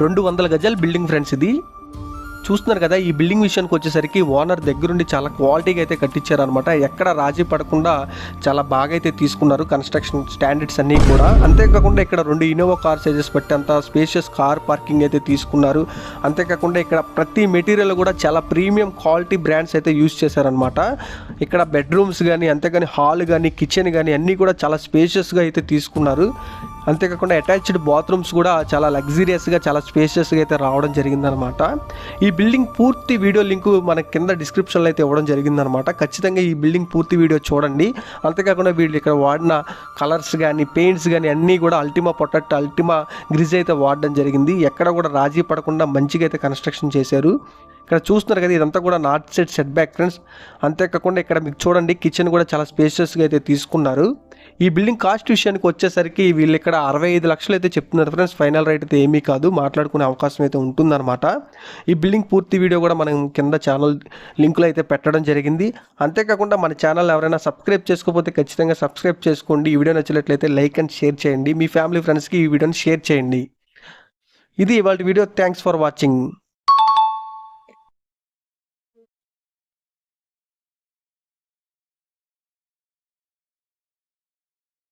200 గజాల building friends ఇది. చూస్తున్నారు కదా, ఈ బిల్డింగ్ విషయానికి వచ్చేసరికి ఓనర్ దగ్గరుండి చాలా క్వాలిటీగా అయితే కట్టించారనమాట. ఎక్కడ రాజీ పడకుండా చాలా బాగా అయితే తీసుకున్నారు కన్స్ట్రక్షన్ స్టాండర్డ్స్ అన్నీ కూడా. అంతేకాకుండా ఇక్కడ 2 ఇన్నోవా కార్ సైజెస్ పెట్టేంత స్పేషియస్ కార్ పార్కింగ్ అయితే తీసుకున్నారు. అంతేకాకుండా ఇక్కడ ప్రతి మెటీరియల్ కూడా చాలా ప్రీమియం క్వాలిటీ బ్రాండ్స్ అయితే యూజ్ చేశారనమాట. ఇక్కడ బెడ్రూమ్స్ కానీ, అంతేకాని హాల్ కానీ, కిచెన్ కానీ అన్నీ కూడా చాలా స్పేషియస్గా అయితే తీసుకున్నారు. అంతేకాకుండా అటాచ్డ్ బాత్రూమ్స్ కూడా చాలా లగ్జరియస్గా, చాలా స్పేషియస్గా అయితే రావడం జరిగిందనమాట. ఈ బిల్డింగ్ పూర్తి వీడియో లింకు మన కింద డిస్క్రిప్షన్లో అయితే ఇవ్వడం జరిగిందనమాట. ఖచ్చితంగా ఈ బిల్డింగ్ పూర్తి వీడియో చూడండి. అంతేకాకుండా వీళ్ళు ఇక్కడ వాడిన కలర్స్ కానీ, పెయింట్స్ కానీ అన్నీ కూడా అల్టిమా ప్రొటెక్ట్, అల్టిమా గ్రిజ్ అయితే వాడడం జరిగింది. ఎక్కడ కూడా రాజీ పడకుండా మంచిగా అయితే కన్స్ట్రక్షన్ చేశారు. ఇక్కడ చూస్తున్నారు కదా, ఇదంతా కూడా north side set back friends. అంతేకాకుండా ఇక్కడ మీకు చూడండి, కిచెన్ కూడా చాలా స్పేషియస్గా అయితే తీసుకున్నారు. ఈ బిల్డింగ్ కాస్ట్ విషయానికి వచ్చేసరికి వీళ్ళు ఇక్కడ 65 లక్షలు అయితే చెప్తున్నారు ఫ్రెండ్స్. ఫైనల్ రేట్ అయితే ఏమీ కాదు, మాట్లాడుకునే అవకాశం అయితే ఉంటుందన్నమాట. ఈ బిల్డింగ్ పూర్తి వీడియో కూడా మనం కింద ఛానల్ లింకులు అయితే పెట్టడం జరిగింది. అంతేకాకుండా మన ఛానల్ ఎవరైనా సబ్స్క్రైబ్ చేసుకోకపోతే ఖచ్చితంగా సబ్స్క్రైబ్ చేసుకోండి. ఈ వీడియో నచ్చినట్లయితే లైక్ అండ్ షేర్ చేయండి. మీ ఫ్యామిలీ ఫ్రెండ్స్కి ఈ వీడియోని షేర్ చేయండి. ఇది ఇవాళ వీడియో. Thanks for watching.